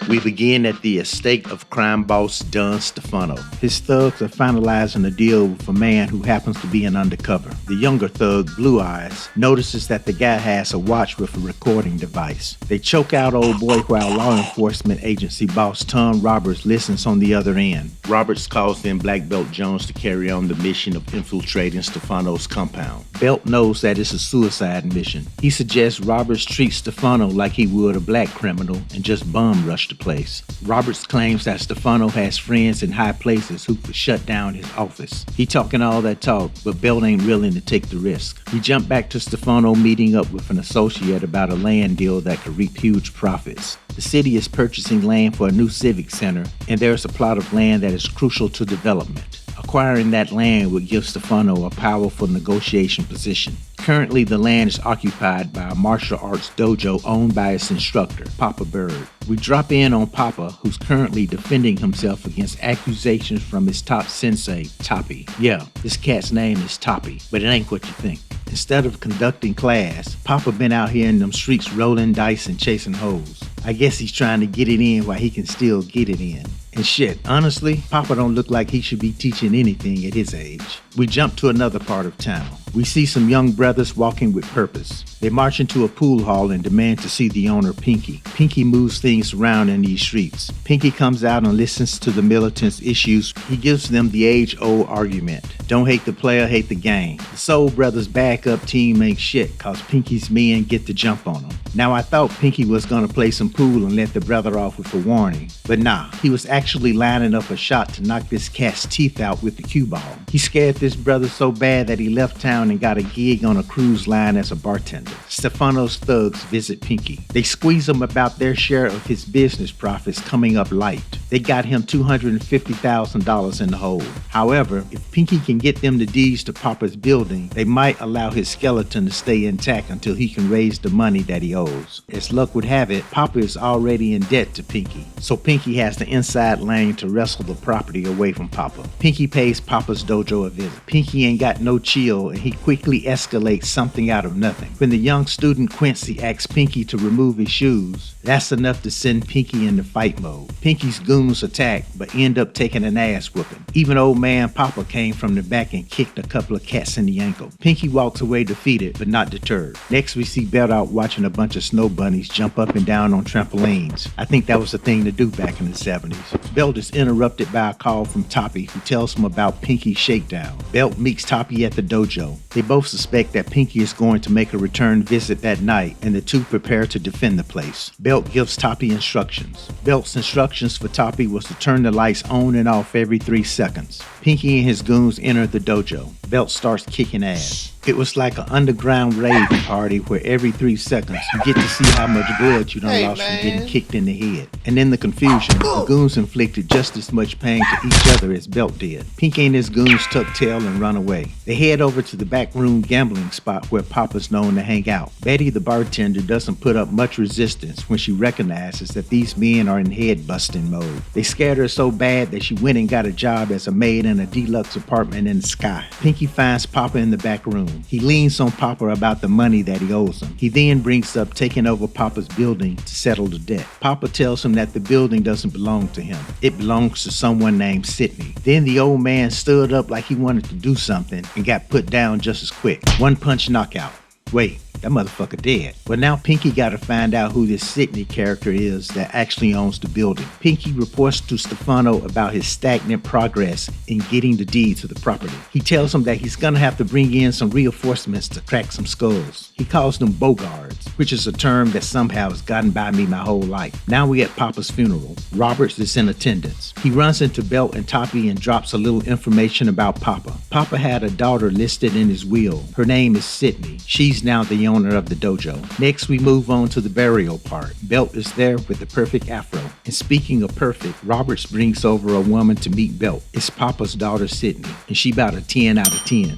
We begin at the estate of crime boss Don Stefano. His thugs are finalizing a deal with a man who happens to be an undercover. The younger thug, Blue Eyes, notices that the guy has a watch with a recording device. They choke out old boy while law enforcement agency boss Tom Roberts listens on the other end. Roberts calls in Black Belt Jones to carry on the mission of infiltrating Stefano's compound. Belt knows that it's a suicide mission. He suggests Roberts treat Stefano like he would a black criminal and just bum rush the place. Roberts claims that Stefano has friends in high places who could shut down his office. He talking all that talk, but Belt ain't willing to take the risk. We jump back to Stefano meeting up with an associate about a land deal that could reap huge profits. The city is purchasing land for a new civic center, and there's a plot of land that is crucial to development. Acquiring that land would give Stefano a powerful negotiation position. Currently, the land is occupied by a martial arts dojo owned by its instructor, Papa Bird. We drop in on Papa, who's currently defending himself against accusations from his top sensei, Toppy. Yeah, this cat's name is Toppy, but it ain't what you think. Instead of conducting class, Papa been out here in them streets rolling dice and chasing hoes. I guess he's trying to get it in while he can still get it in. And shit, honestly, Papa don't look like he should be teaching anything at his age. We jump to another part of town. We see some young brothers walking with purpose. They march into a pool hall and demand to see the owner, Pinky. Pinky moves things around in these streets. Pinky comes out and listens to the militants' issues. He gives them the age-old argument. Don't hate the player, hate the game. The Soul Brothers' backup team ain't shit cause Pinky's men get the jump on them. Now I thought Pinky was gonna play some pool and let the brother off with a warning. But nah, he was actually lining up a shot to knock this cat's teeth out with the cue ball. He scared this brother so bad that he left town and got a gig on a cruise line as a bartender. Stefano's thugs visit Pinky. They squeeze him about their share of his business profits coming up light. They got him $250,000 in the hole. However, if Pinky can get them the deeds to Papa's building, they might allow his skeleton to stay intact until he can raise the money that he owes. As luck would have it, Papa is already in debt to Pinky, so Pinky has the inside lane to wrestle the property away from Papa. Pinky pays Papa's dojo a visit. Pinky ain't got no chill and he quickly escalates something out of nothing. When the young student Quincy asks Pinky to remove his shoes, that's enough to send Pinky into fight mode. Pinky's goons attack but end up taking an ass whooping. Even old man Papa came from the back and kicked a couple of cats in the ankle. Pinky walks away defeated but not deterred. Next we see Belt out watching a bunch of snow bunnies jump up and down on trampolines. I think that was a thing to do back in the 70s. Belt is interrupted by a call from Toppy who tells him about Pinky's shakedown. Belt meets Toppy at the dojo. They both suspect that Pinky is going to make a return visit that night and the two prepare to defend the place. Belt gives Toppy instructions. Belt's instructions for Toppy was to turn the lights on and off every 3 seconds. Pinky and his goons enter the dojo. Belt starts kicking ass. It was like an underground rave party where every 3 seconds you get to see how much blood you done lost from getting kicked in the head. And in the confusion, the goons inflicted just as much pain to each other as Belt did. Pinky and his goons tuck tail and run away. They head over to the back room gambling spot where Papa's known to hang out. Betty, the bartender, doesn't put up much resistance when she recognizes that these men are in head-busting mode. They scared her so bad that she went and got a job as a maid in a deluxe apartment in the sky. Pinky finds Papa in the back room. He leans on Papa about the money that he owes him. He then brings up taking over Papa's building to settle the debt. Papa tells him that the building doesn't belong to him. It belongs to someone named Sydney. Then the old man stood up like he wanted to do something and got put down just as quick. One punch knockout. Wait, that motherfucker dead. But now Pinky gotta find out who this Sydney character is that actually owns the building. Pinky reports to Stefano about his stagnant progress in getting the deed to the property. He tells him that he's gonna have to bring in some reinforcements to crack some skulls. He calls them bogards, which is a term that somehow has gotten by me my whole life. Now we at Papa's funeral. Roberts is in attendance. He runs into Belt and Toppy and drops a little information about Papa. Papa had a daughter listed in his will. Her name is Sydney. She's now the owner of the dojo. Next, we move on to the burial part. Belt is there with the perfect afro. And speaking of perfect, Roberts brings over a woman to meet Belt. It's Papa's daughter, Sydney, and she about a 10 out of 10.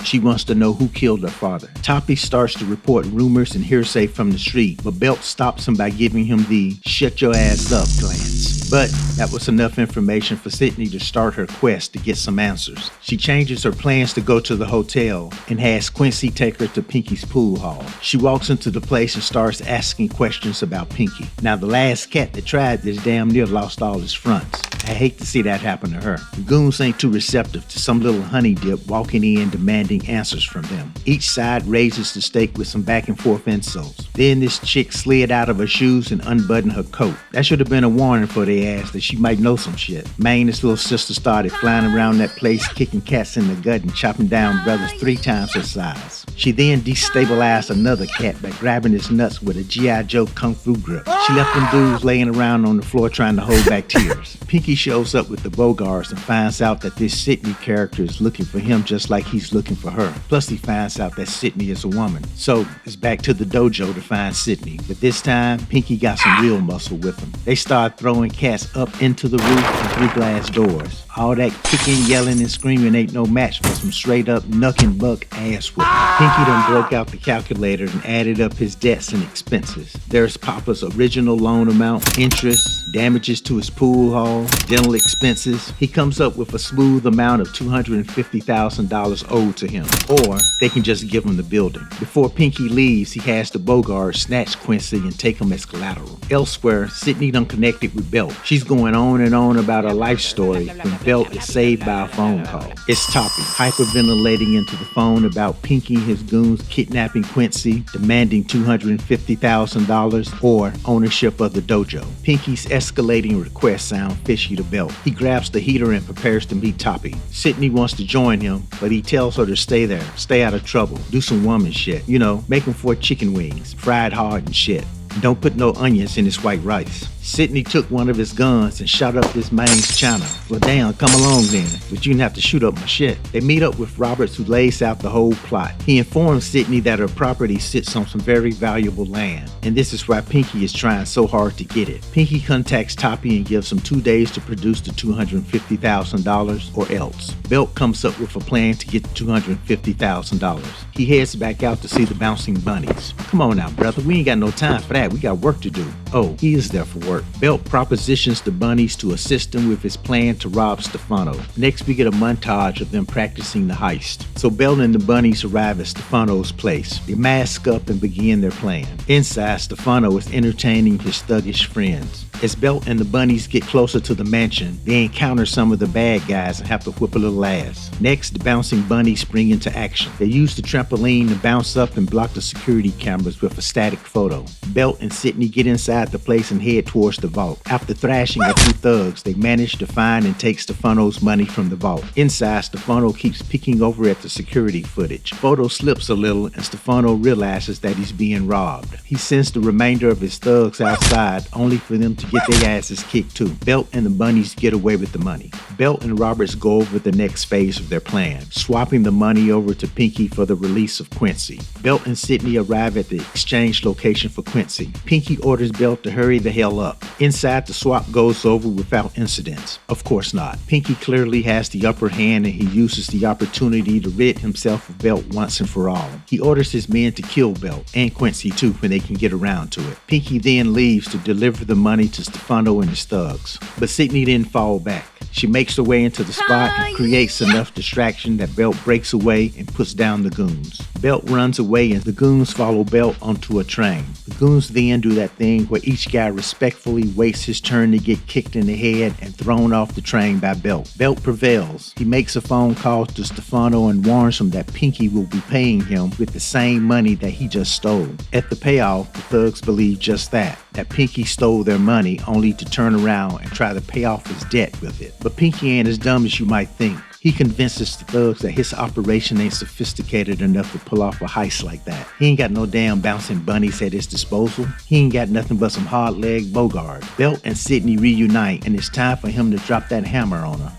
She wants to know who killed her father. Toppy starts to report rumors and hearsay from the street, but Belt stops him by giving him the "shut your ass up" glance. But that was enough information for Sydney to start her quest to get some answers. She changes her plans to go to the hotel and has Quincy take her to Pinky's pool hall. She walks into the place and starts asking questions about Pinky. Now, the last cat that tried this damn near lost all his fronts. I hate to see that happen to her. The goons ain't too receptive to some little honey dip walking in demanding answers from them. Each side raises the stake with some back and forth insults. Then this chick slid out of her shoes and unbuttoned her coat. That should have been a warning for their ass that she might know some shit. This little sister started flying around that place, kicking cats in the gut and chopping down brothers 3 times her size. She then destabilized another cat by grabbing his nuts with a G.I. Joe kung fu grip. She left them dudes laying around on the floor trying to hold back tears. Pinky shows up with the Bogarts and finds out that this Sydney character is looking for him just like he's looking for her. Plus he finds out that Sydney is a woman. So it's back to the dojo to find Sydney. But this time, Pinky got some real muscle with him. They start throwing cats up into the roof and through glass doors. All that kicking, yelling, and screaming ain't no match for some straight up knuck and buck ass whooping. Pinky done broke out the calculator and added up his debts and expenses. There's Papa's original loan amount, interest, damages to his pool hall, dental expenses. He comes up with a smooth amount of $250,000 owed to him. Or they can just give him the building. Before Pinky leaves, he has the Bogart snatch Quincy and take him as collateral. Elsewhere, Sydney done connected with Belt. She's going on and on about her life story when Belt is saved by a phone call. It's Toppy, hyperventilating into the phone about Pinky and his goons kidnapping Quincy, demanding $250,000 or ownership of the dojo. Pinky's escalating requests sound fishy to Belt. He grabs the heater and prepares to meet Toppy. Sydney wants to join him, but he tells her to stay there, stay out of trouble, do some woman shit. You know, make him 4 chicken wings, fried hard and shit. Don't put no onions in his white rice. Sydney took one of his guns and shot up this man's china. Well, damn, come along then, but you didn't have to shoot up my shit. They meet up with Roberts, who lays out the whole plot. He informs Sydney that her property sits on some very valuable land, and this is why Pinky is trying so hard to get it. Pinky contacts Toppy and gives him 2 days to produce the $250,000 or else. Belt comes up with a plan to get the $250,000. He heads back out to see the bouncing bunnies. Come on now, brother, we ain't got no time for that. We got work to do. Oh, he is there for work. Belt propositions the bunnies to assist him with his plan to rob Stefano. Next, we get a montage of them practicing the heist. So Belt and the bunnies arrive at Stefano's place. They mask up and begin their plan. Inside, Stefano is entertaining his thuggish friends. As Belt and the bunnies get closer to the mansion, they encounter some of the bad guys and have to whip a little ass. Next, the bouncing bunnies spring into action. They use the trampoline to bounce up and block the security cameras with a static photo. Belt and Sydney get inside the place and head towards the vault. After thrashing a few thugs, they manage to find and take Stefano's money from the vault. Inside, Stefano keeps peeking over at the security footage. Photo slips a little and Stefano realizes that he's being robbed. He sends the remainder of his thugs outside, only for them to get their asses kicked too. Belt and the bunnies get away with the money. Belt and Roberts go over the next phase of their plan, swapping the money over to Pinky for the release of Quincy. Belt and Sydney arrive at the exchange location for Quincy. Pinky orders Belt to hurry the hell up. Inside, the swap goes over without incidents. Of course not. Pinky clearly has the upper hand and he uses the opportunity to rid himself of Belt once and for all. He orders his men to kill Belt and Quincy too when they can get around to it. Pinky then leaves to deliver the money to Stefano and his thugs. But Sydney didn't fall back. She makes her way into the spot and creates enough distraction that Belt breaks away and puts down the goons. Belt runs away and the goons follow Belt onto a train. The goons then do that thing where each guy respectfully waits his turn to get kicked in the head and thrown off the train by Belt. Belt prevails. He makes a phone call to Stefano and warns him that Pinky will be paying him with the same money that he just stole. At the payoff, the thugs believe just that Pinky stole their money only to turn around and try to pay off his debt with it. But Pinky ain't as dumb as you might think. He convinces the thugs that his operation ain't sophisticated enough to pull off a heist like that. He ain't got no damn bouncing bunnies at his disposal. He ain't got nothing but some hard-leg Bogart. Belt and Sydney reunite, and it's time for him to drop that hammer on her.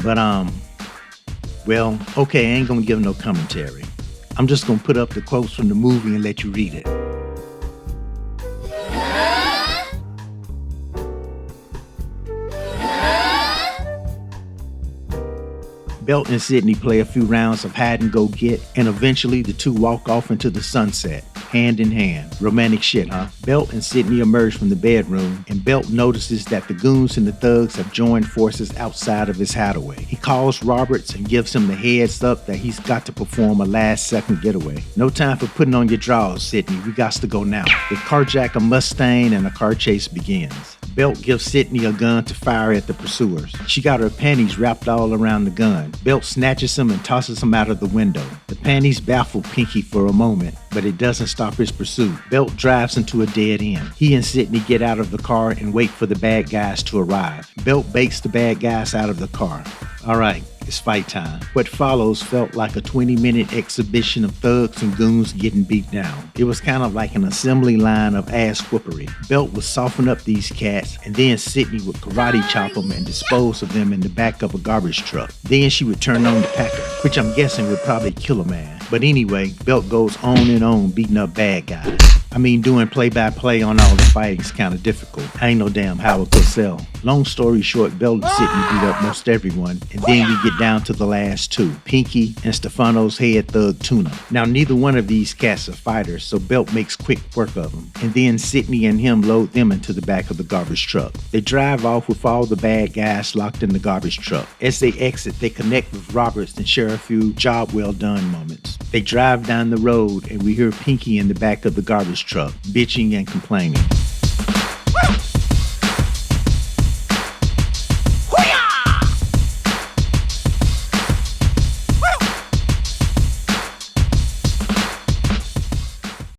But, well, okay, I ain't gonna give no commentary. I'm just gonna put up the quotes from the movie and let you read it. Belt and Sydney play a few rounds of hide and go get, and eventually the two walk off into the sunset. hand in hand. Romantic shit, huh? Belt and Sydney emerge from the bedroom, and Belt notices that the goons and the thugs have joined forces outside of his hideaway. He calls Roberts and gives him the heads up that he's got to perform a last-second getaway. No time for putting on your drawers, Sydney. We got to go now. They carjack a Mustang and a car chase begins. Belt gives Sydney a gun to fire at the pursuers. She got her panties wrapped all around the gun. Belt snatches him and tosses him out of the window. The panties baffle Pinky for a moment, but it doesn't stop his pursuit. Belt drives into a dead end. He and Sydney get out of the car and wait for the bad guys to arrive. Belt bakes the bad guys out of the car. All right, it's fight time. What follows felt like a 20-minute exhibition of thugs and goons getting beat down. It was kind of like an assembly line of ass whoopery. Belt would soften up these cats, and then Sydney would karate chop them and dispose of them in the back of a garbage truck. Then she would turn on the packer, which I'm guessing would probably kill a man. But anyway, Belt goes on and on beating up bad guys. I mean, doing play-by-play on all the fighting is kind of difficult. I ain't no damn Howard Cosell. Long story short, Belt and Sydney beat up most everyone, and then we get down to the last two, Pinky and Stefano's head thug Tuna. Now, neither one of these cats are fighters, so Belt makes quick work of them, and then Sydney and him load them into the back of the garbage truck. They drive off with all the bad guys locked in the garbage truck. As they exit, they connect with Roberts and share a few job well done moments. They drive down the road, and we hear Pinky in the back of the garbage truck, bitching and complaining.